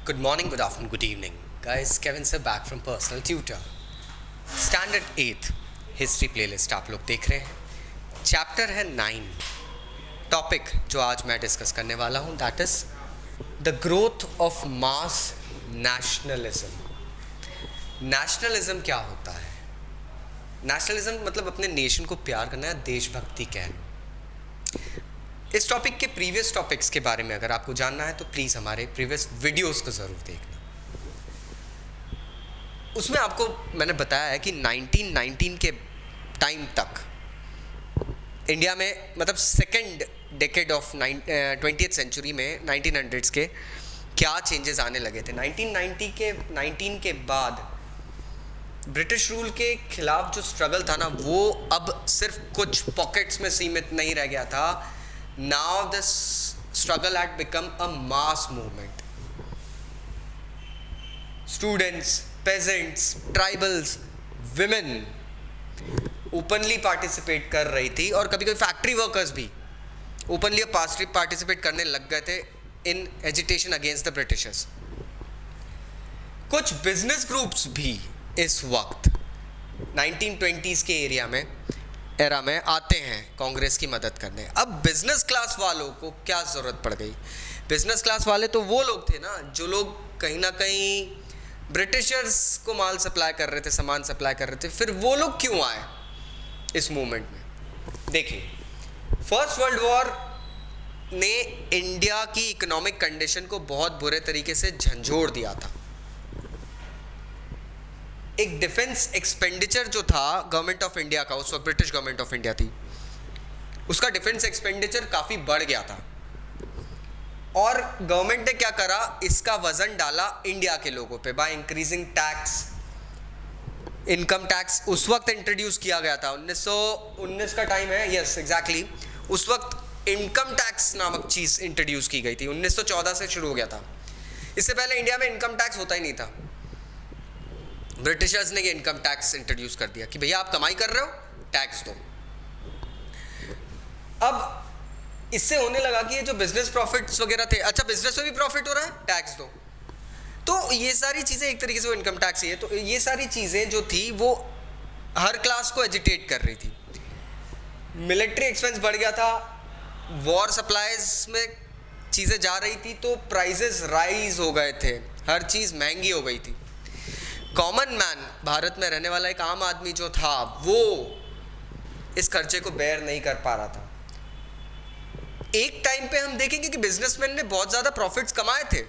Good morning, good afternoon, good evening. Guys, Kevin sir back from Personal Tutor. Standard 8th history playlist आप लोग देख रहे हैं. Chapter है 9. टॉपिक जो आज मैं डिस्कस करने वाला हूँ that is the growth of mass nationalism. Nationalism क्या होता है? नेशनलिज्म मतलब अपने नेशन को प्यार करना है, देशभक्ति कह लो. इस टॉपिक के प्रीवियस टॉपिक्स के बारे में अगर आपको जानना है तो प्लीज़ हमारे प्रीवियस वीडियोस को ज़रूर देखना. उसमें आपको मैंने बताया है कि 1919 के टाइम तक इंडिया में मतलब second decade of 20th century में 1900s के क्या चेंजेस आने लगे थे. 19 के बाद ब्रिटिश रूल के खिलाफ जो स्ट्रगल था ना, वो अब सिर्फ कुछ पॉकेट्स में सीमित नहीं रह गया था. Now the struggle had become a mass movement. Students, peasants, tribals, women openly participate कर रही थी और कभी कभी फैक्ट्री वर्कर्स भी openly पार्टिसिपेट करने लग गए थे in agitation against the Britishers. कुछ बिजनेस ग्रुप्स भी इस वक्त 1920s के एरा में आते हैं कांग्रेस की मदद करने. अब बिजनेस क्लास वालों को क्या ज़रूरत पड़ गई? बिजनेस क्लास वाले तो वो लोग थे ना जो लोग कहीं ना कहीं ब्रिटिशर्स को माल सप्लाई कर रहे थे, सामान सप्लाई कर रहे थे. फिर वो लोग क्यों आए इस मूवमेंट में? देखिए, फर्स्ट वर्ल्ड वॉर ने इंडिया की इकोनॉमिक कंडीशन को बहुत बुरे तरीके से झंझोड़ दिया था. एक डिफेंस एक्सपेंडिचर जो था गवर्नमेंट ऑफ इंडिया का, उस वक्त ब्रिटिश गवर्नमेंट ऑफ इंडिया थी, उसका डिफेंस एक्सपेंडिचर काफ़ी बढ़ गया था. और गवर्नमेंट ने क्या करा, इसका वजन डाला इंडिया के लोगों पे by increasing tax. Income tax उस वक्त इंट्रोड्यूस किया गया था, 1919 का टाइम है. Yes exactly. उस वक्त इनकम टैक्स नामक चीज़ इंट्रोड्यूस की गई थी. 1914 से शुरू हो गया था. इससे पहले इंडिया में इनकम टैक्स होता ही नहीं था. ब्रिटिशर्स ने ये इनकम टैक्स इंट्रोड्यूस कर दिया कि भैया आप कमाई कर रहे हो, टैक्स दो. अब इससे होने लगा कि ये जो बिजनेस प्रॉफिट्स वगैरह थे, अच्छा बिजनेस में भी प्रॉफिट हो रहा है, टैक्स दो. तो ये सारी चीज़ें एक तरीके से वो इनकम टैक्स ही है. तो ये सारी चीज़ें जो थी वो हर क्लास को एजिटेट कर रही थी. मिलिट्री एक्सपेंस बढ़ गया था, वॉर सप्लाईज में चीज़ें जा रही थी, तो प्राइजेस राइज हो गए थे, हर चीज़ महंगी हो गई थी. कॉमन मैन, भारत में रहने वाला एक आम आदमी जो था, वो इस खर्चे को बेयर नहीं कर पा रहा था. एक टाइम पे हम देखेंगे कि बिजनेसमैन ने बहुत ज़्यादा प्रॉफिट्स कमाए थे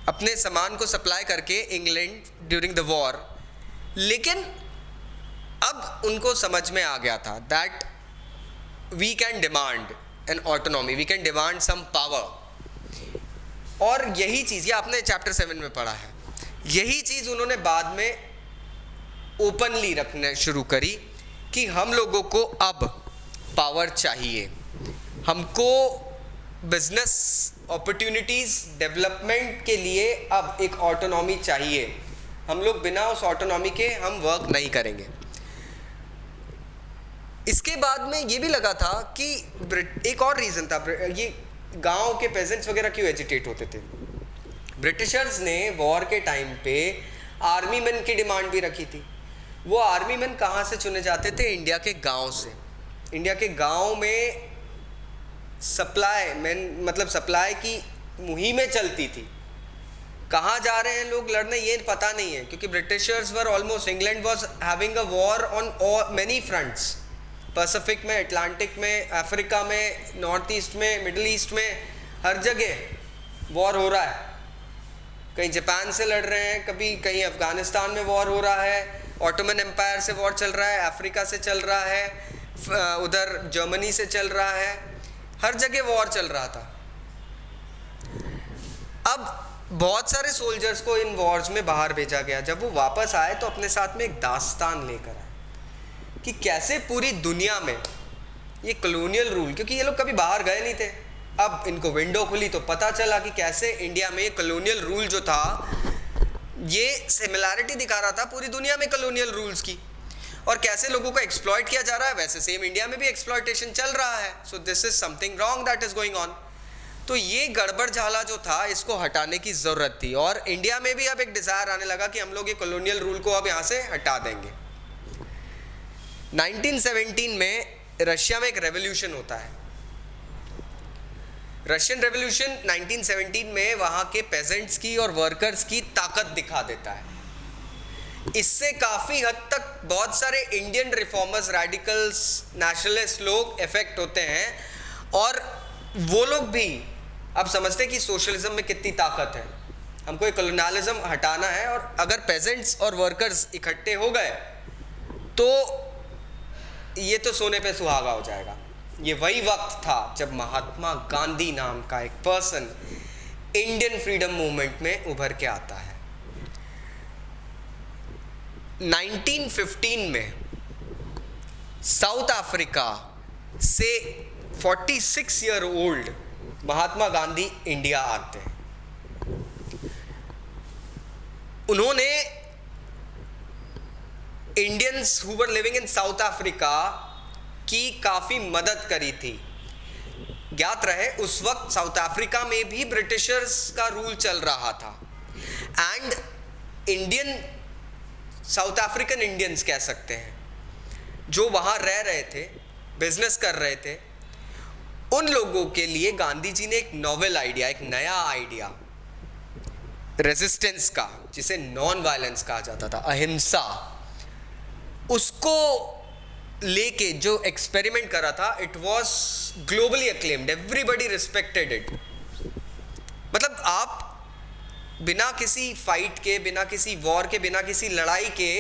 अपने सामान को सप्लाई करके इंग्लैंड ड्यूरिंग द वॉर. लेकिन अब उनको समझ में आ गया था that we can demand an autonomy, we can demand some power. और यही चीज़, ये आपने चैप्टर 7 में पढ़ा है, यही चीज़ उन्होंने बाद में ओपनली रखना शुरू करी कि हम लोगों को अब पावर चाहिए, हमको बिजनेस अपॉर्चुनिटीज़ डेवलपमेंट के लिए अब एक ऑटोनॉमी चाहिए. हम लोग बिना उस ऑटोनॉमी के हम वर्क नहीं करेंगे. इसके बाद में ये भी लगा था कि एक और रीज़न था, ये गांव के पेजेंट्स वगैरह क्यों एजिटेट होते थे. ब्रिटिशर्स ने वॉर के टाइम पे आर्मी मैन की डिमांड भी रखी थी. वो आर्मी मैन कहाँ से चुने जाते थे? इंडिया के गांव से. इंडिया के गांव में सप्लाई मैन मतलब सप्लाई की मुहिमें चलती थी. कहाँ जा रहे हैं लोग लड़ने ये पता नहीं है, क्योंकि Britishers were almost, England was having a war on many fronts. Pacific में, अटलांटिक में, अफ्रीका में, नॉर्थ ईस्ट में, मिडल ईस्ट में, हर जगह वॉर हो रहा है. कहीं जापान से लड़ रहे हैं, कभी कहीं अफ़गानिस्तान में वॉर हो रहा है, ऑटोमन एम्पायर से वॉर चल रहा है, अफ्रीका से चल रहा है, उधर जर्मनी से चल रहा है, हर जगह वॉर चल रहा था. अब बहुत सारे सोल्जर्स को इन वॉर्स में बाहर भेजा गया. जब वो वापस आए तो अपने साथ में एक दास्तान लेकर आए कि कैसे पूरी दुनिया में ये कॉलोनियल रूल, क्योंकि ये लोग कभी बाहर गए नहीं थे, अब इनको विंडो खुली तो पता चला कि कैसे इंडिया में कॉलोनियल रूल जो था ये सिमिलैरिटी दिखा रहा था पूरी दुनिया में कॉलोनियल रूल्स की, और कैसे लोगों को एक्सप्लॉइट किया जा रहा है, वैसे सेम इंडिया में भी एक्सप्लॉइटेशन चल रहा है. So this is something wrong that is going on. तो ये गड़बड़ झाला जो था इसको हटाने की ज़रूरत थी, और इंडिया में भी अब एक डिज़ायर आने लगा कि हम लोग ये कॉलोनियल रूल को अब यहाँ से हटा देंगे। 1917 में रशिया में एक रेवोल्यूशन होता है। रशियन रेवोल्यूशन 1917 में वहाँ के पेजेंट्स की और वर्कर्स की ताकत दिखा देता है। इससे काफ़ी हद तक बहुत सारे इंडियन रिफॉर्मर्स, रेडिकल्स, नेशनलिस्ट लोग इफेक्ट होते हैं, और वो लोग भी अब समझते हैं कि सोशलिज्म में कितनी ताकत है, हमको ये कॉलोनियलिज्म हटाना है। और अगर पेजेंट्स और वर्कर्स इकट्ठे हो गए तो ये तो सोने पे सुहागा हो जाएगा। ये वही वक्त था जब महात्मा गांधी नाम का एक पर्सन इंडियन फ्रीडम मूवमेंट में उभर के आता है। 1915 में साउथ अफ्रीका से 46 year old Mahatma Gandhi India आते हैं। उन्होंने Indians who were living in south Africa की काफ़ी मदद करी थी। ज्ञात रहे उस वक्त साउथ अफ्रीका में भी ब्रिटिशर्स का रूल चल रहा था, and Indian, south African Indians कह सकते हैं, जो वहाँ रह रहे थे, बिजनेस कर रहे थे, उन लोगों के लिए गांधी जी ने एक नॉवेल आइडिया, एक नया आइडिया रेजिस्टेंस का, जिसे नॉन वायलेंस कहा जाता था, अहिंसा, उसको लेके जो एक्सपेरिमेंट करा था, it was globally acclaimed, everybody respected it. मतलब आप बिना किसी फाइट के, बिना किसी वॉर के, बिना किसी लड़ाई के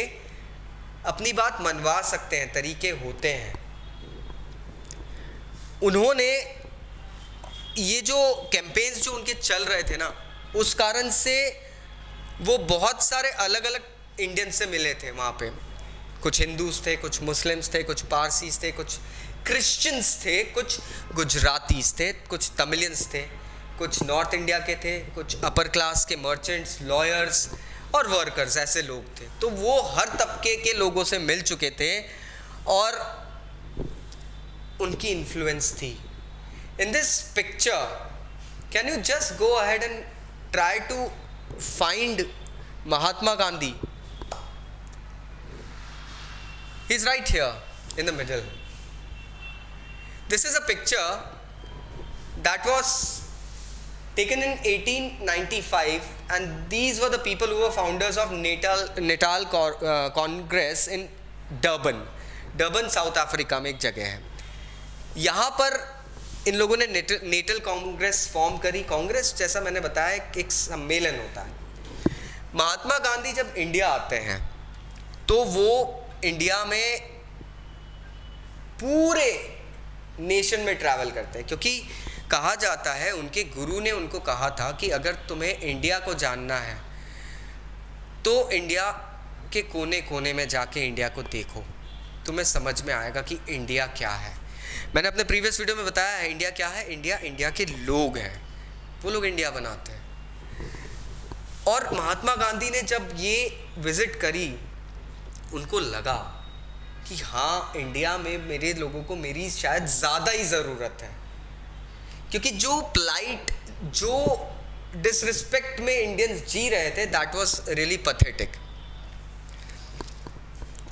अपनी बात मनवा सकते हैं, तरीके होते हैं। उन्होंने ये जो कैंपेन्स जो उनके चल रहे थे ना, उस कारण से वो बहुत सारे अलग अलग इंडियन से मिले थे वहाँ पे। कुछ हिंदूस थे, कुछ मुस्लिम्स थे, कुछ पारसीस थे, कुछ क्रिश्चियंस थे, कुछ गुजरातीस थे, कुछ तमिलियंस थे, कुछ नॉर्थ इंडिया के थे, कुछ अपर क्लास के मर्चेंट्स, लॉयर्स और वर्कर्स, ऐसे लोग थे। तो वो हर तबके के लोगों से मिल चुके थे और उनकी इन्फ्लुएंस थी। In this picture, can you just go ahead and try to find Mahatma Gandhi? He's right here in the middle. This is a picture that was taken in 1895, and these were the people who were founders of Natal Congress in Durban, south Africa में एक जगह है। यहाँ पर इन लोगों ने natal Congress form करी। कांग्रेस, जैसा मैंने बताया, एक सम्मेलन होता है। महात्मा गांधी जब इंडिया आते हैं तो वो इंडिया में पूरे नेशन में ट्रैवल करते हैं, क्योंकि कहा जाता है उनके गुरु ने उनको कहा था कि अगर तुम्हें इंडिया को जानना है तो इंडिया के कोने कोने में जाके इंडिया को देखो, तुम्हें समझ में आएगा कि इंडिया क्या है। मैंने अपने प्रीवियस वीडियो में बताया है इंडिया क्या है। इंडिया के लोग हैं, वो लोग इंडिया बनाते हैं। और महात्मा गांधी ने जब ये विज़िट करी, उनको लगा कि हाँ, इंडिया में मेरे लोगों को मेरी शायद ज़्यादा ही ज़रूरत है, क्योंकि जो प्लाइट, जो डिसरिस्पेक्ट में इंडियंस जी रहे थे, दैट वाज रियली पैथेटिक।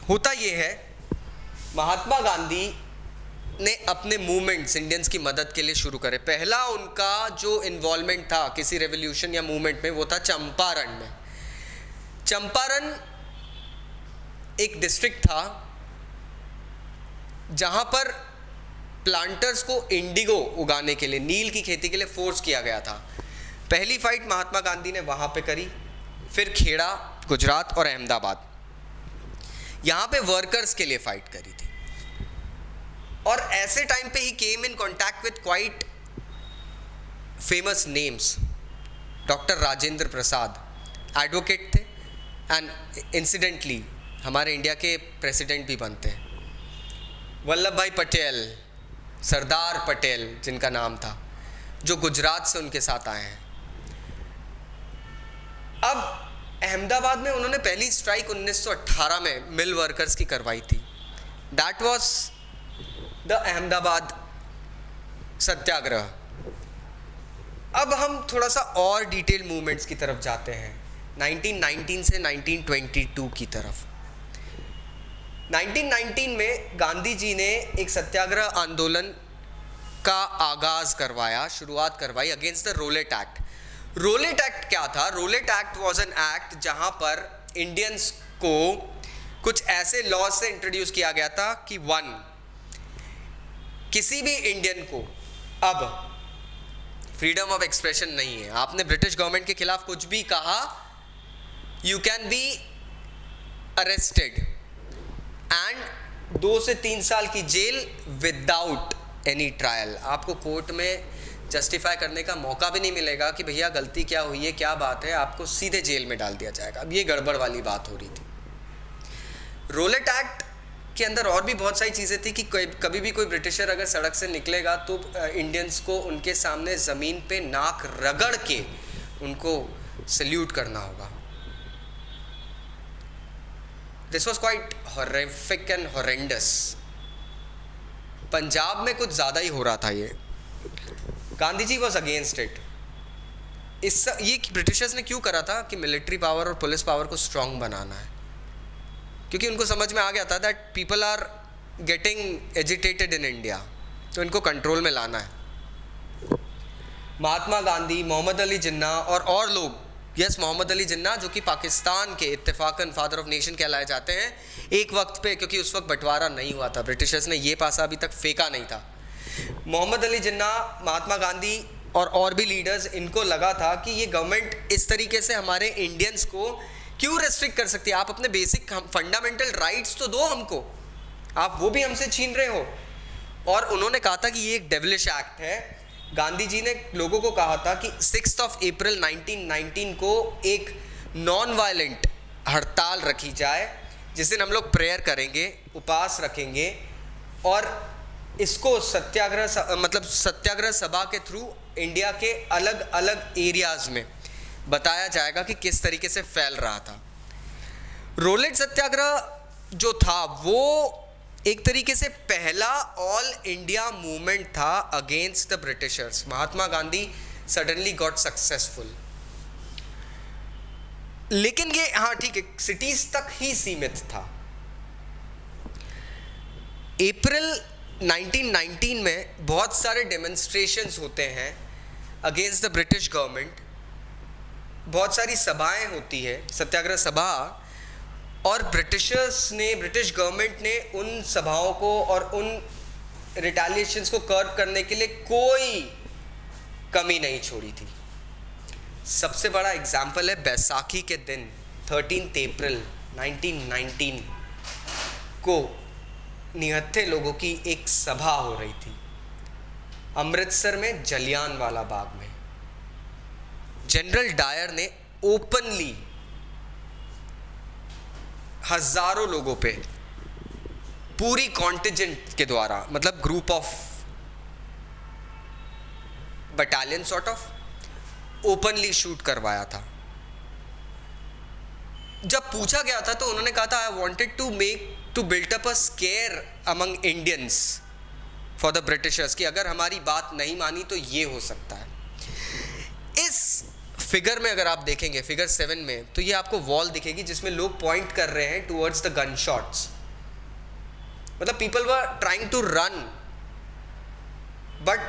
होता ये है, महात्मा गांधी ने अपने मूवमेंट्स इंडियंस की मदद के लिए शुरू करे। पहला उनका जो इन्वॉल्वमेंट था किसी रेवोल्यूशन या मूवमेंट में, वो था चंपारण में। चंपारण एक डिस्ट्रिक्ट था जहां पर प्लांटर्स को इंडिगो उगाने के लिए, नील की खेती के लिए फोर्स किया गया था। पहली फाइट महात्मा गांधी ने वहां पे करी, फिर खेड़ा, गुजरात और अहमदाबाद, यहां पे वर्कर्स के लिए फाइट करी थी। और ऐसे टाइम पे ही came in contact with quite famous names. Doctor Rajendra Prasad advocate थे, एंड इंसिडेंटली हमारे इंडिया के प्रेसिडेंट भी बनते हैं। वल्लभ भाई पटेल, सरदार पटेल जिनका नाम था, जो गुजरात से उनके साथ आए हैं। अब अहमदाबाद में उन्होंने पहली स्ट्राइक 1918 में मिल वर्कर्स की करवाई थी। दैट वाज द अहमदाबाद सत्याग्रह। अब हम थोड़ा सा और डिटेल मूवमेंट्स की तरफ जाते हैं 1919 से 1922 की तरफ। 1919 में गांधी जी ने एक सत्याग्रह आंदोलन का आगाज करवाया, शुरुआत करवाई against the Rowlatt Act. Rowlatt Act क्या था? Rowlatt Act was an act जहां पर इंडियंस को कुछ ऐसे लॉज से इंट्रोड्यूस किया गया था कि वन, किसी भी इंडियन को अब फ्रीडम ऑफ एक्सप्रेशन नहीं है। आपने ब्रिटिश गवर्नमेंट के खिलाफ कुछ भी कहा, you can be arrested and 2 से 3 साल की जेल विदाउट एनी ट्रायल। आपको कोर्ट में जस्टिफाई करने का मौका भी नहीं मिलेगा कि भैया गलती क्या हुई है, क्या बात है, आपको सीधे जेल में डाल दिया जाएगा। अब ये गड़बड़ वाली बात हो रही थी। रोलेट एक्ट के अंदर और भी बहुत सारी चीज़ें थी कि कभी भी कोई ब्रिटिशर अगर सड़क से निकलेगा तो इंडियंस को उनके सामने ज़मीन पे नाक रगड़ के उनको सल्यूट करना होगा। This was quite horrific and horrendous. Punjab में कुछ ज़्यादा ही हो रहा था ये। Gandhi ji was against it. ये ब्रिटिशर्स ने क्यों करा था कि मिलिट्री पावर और पुलिस पावर को स्ट्रांग बनाना है, क्योंकि उनको समझ में आ गया था that people are getting agitated in India, तो इनको कंट्रोल में लाना है। महात्मा गांधी, मोहम्मद अली जिन्ना और लोग, यस मोहम्मद अली जिन्ना जो कि पाकिस्तान के इत्तेफाकन फादर ऑफ नेशन कहलाए जाते हैं एक वक्त पे, क्योंकि उस वक्त बंटवारा नहीं हुआ था, ब्रिटिशर्स ने ये पासा अभी तक फेंका नहीं था। मोहम्मद अली जिन्ना, महात्मा गांधी और भी लीडर्स, इनको लगा था कि ये गवर्नमेंट इस तरीके से हमारे इंडियंस को क्यों रेस्ट्रिक्ट कर सकती है। आप अपने बेसिक फंडामेंटल राइट्स तो दो हमको, आप वो भी हमसे छीन रहे हो। और उन्होंने कहा था कि ये एक डेविलिश एक्ट है। गांधी जी ने लोगों को कहा था कि 6 अप्रैल 1919 को एक नॉन वायलेंट हड़ताल रखी जाए, जिस दिन हम लोग प्रेयर करेंगे, उपवास रखेंगे और इसको सत्याग्रह सभा के थ्रू इंडिया के अलग अलग एरियाज में बताया जाएगा कि किस तरीके से फैल रहा था। रोलेट सत्याग्रह जो था वो एक तरीके से पहला ऑल इंडिया मूवमेंट था against the Britishers. Mahatma Gandhi suddenly got successful, लेकिन ये हाँ ठीक है, सिटीज तक ही सीमित था। अप्रैल 1919 में बहुत सारे डेमोन्स्ट्रेशंस होते हैं अगेंस्ट द ब्रिटिश गवर्नमेंट, बहुत सारी सभाएं होती है, सत्याग्रह सभा, और ब्रिटिश गवर्नमेंट ने उन सभाओं को और उन रिटेलिएशंस को कर्ब करने के लिए कोई कमी नहीं छोड़ी थी। सबसे बड़ा एग्जाम्पल है बैसाखी के दिन 13 अप्रैल 1919 को निहत्थे लोगों की एक सभा हो रही थी अमृतसर में जलियांवाला बाग में। जनरल डायर ने ओपनली हजारों लोगों पे पूरी कॉन्टिजेंट के द्वारा, मतलब group of battalion sort of, openly shoot करवाया था। जब पूछा गया था तो उन्होंने कहा था I wanted to build up a scare among Indians for the Britishers, कि अगर हमारी बात नहीं मानी तो ये हो सकता है। इस फिगर में अगर आप देखेंगे, फिगर 7 में, तो ये आपको वॉल दिखेगी जिसमें लोग पॉइंट कर रहे हैं टुवर्ड्स द गन शॉट्स। मतलब people were trying to run, but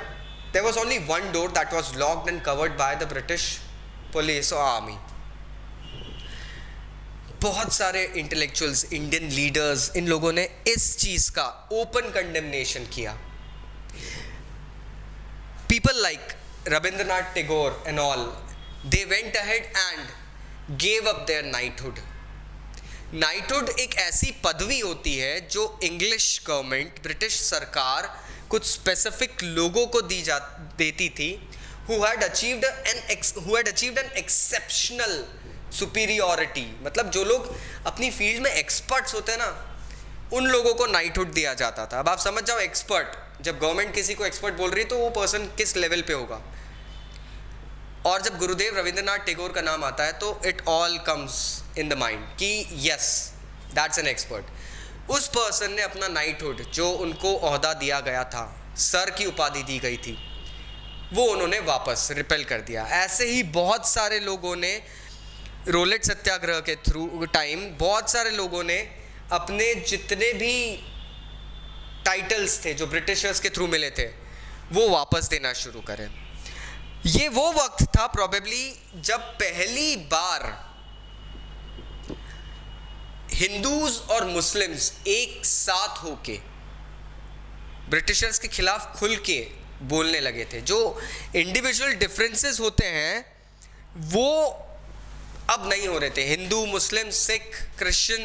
there was only one door that was locked and covered by the British police और आर्मी। बहुत सारे इंटेलेक्चुअल्स, इंडियन लीडर्स, इन लोगों ने इस चीज का ओपन कंडेमनेशन किया। People like Rabindranath Tagore and all, they went ahead and gave up their knighthood. Knighthood एक ऐसी पदवी होती है जो इंग्लिश गवर्नमेंट, ब्रिटिश सरकार कुछ स्पेसिफिक लोगों को देती थी who had achieved an exceptional superiority। मतलब जो लोग अपनी फील्ड में एक्सपर्ट्स होते हैं ना, उन लोगों को नाइटहुड दिया जाता था। अब आप समझ जाओ, एक्सपर्ट, जब गवर्नमेंट किसी को एक्सपर्ट बोल रही है तो वो पर्सन किस लेवल पे होगा। और जब गुरुदेव रविंद्रनाथ टैगोर का नाम आता है तो it all comes in the mind कि यस दैट्स एन एक्सपर्ट। उस पर्सन ने अपना नाइटहुड, जो उनको ओहदा दिया गया था, सर की उपाधि दी गई थी, वो उन्होंने वापस रिपेल कर दिया। ऐसे ही बहुत सारे लोगों ने रोलेट सत्याग्रह के थ्रू टाइम बहुत सारे लोगों ने अपने जितने भी टाइटल्स थे जो ब्रिटिशर्स के थ्रू मिले थे वो वापस देना शुरू करें। ये वो वक्त था प्रोबेबली जब पहली बार हिंदूज और मुस्लिम्स एक साथ होके ब्रिटिशर्स के खिलाफ खुल के बोलने लगे थे। जो इंडिविजुअल डिफरेंसेस होते हैं वो अब नहीं हो रहे थे। Hindu, Muslim, Sikh, Christian,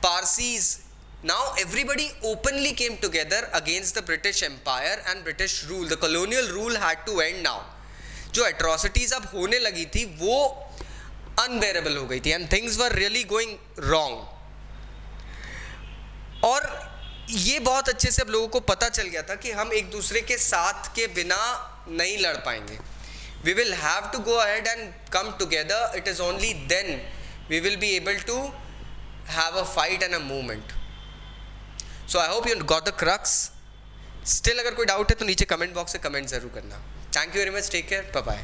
Parsis, now everybody openly came together against the British empire and British rule. The colonial rule had to end now. जो एट्रोसिटीज अब होने लगी थी वो अनबेरेबल हो गई थी and things were really going wrong. और ये बहुत अच्छे से अब लोगों को पता चल गया था कि हम एक दूसरे के साथ के बिना नहीं लड़ पाएंगे। We will have to go ahead and come together. It is only then we will be able to have a fight and a movement. So I hope you got the crux. Still अगर कोई doubt है तो नीचे comment box से comment ज़रूर करना। Thank you very much. Take care. Bye bye.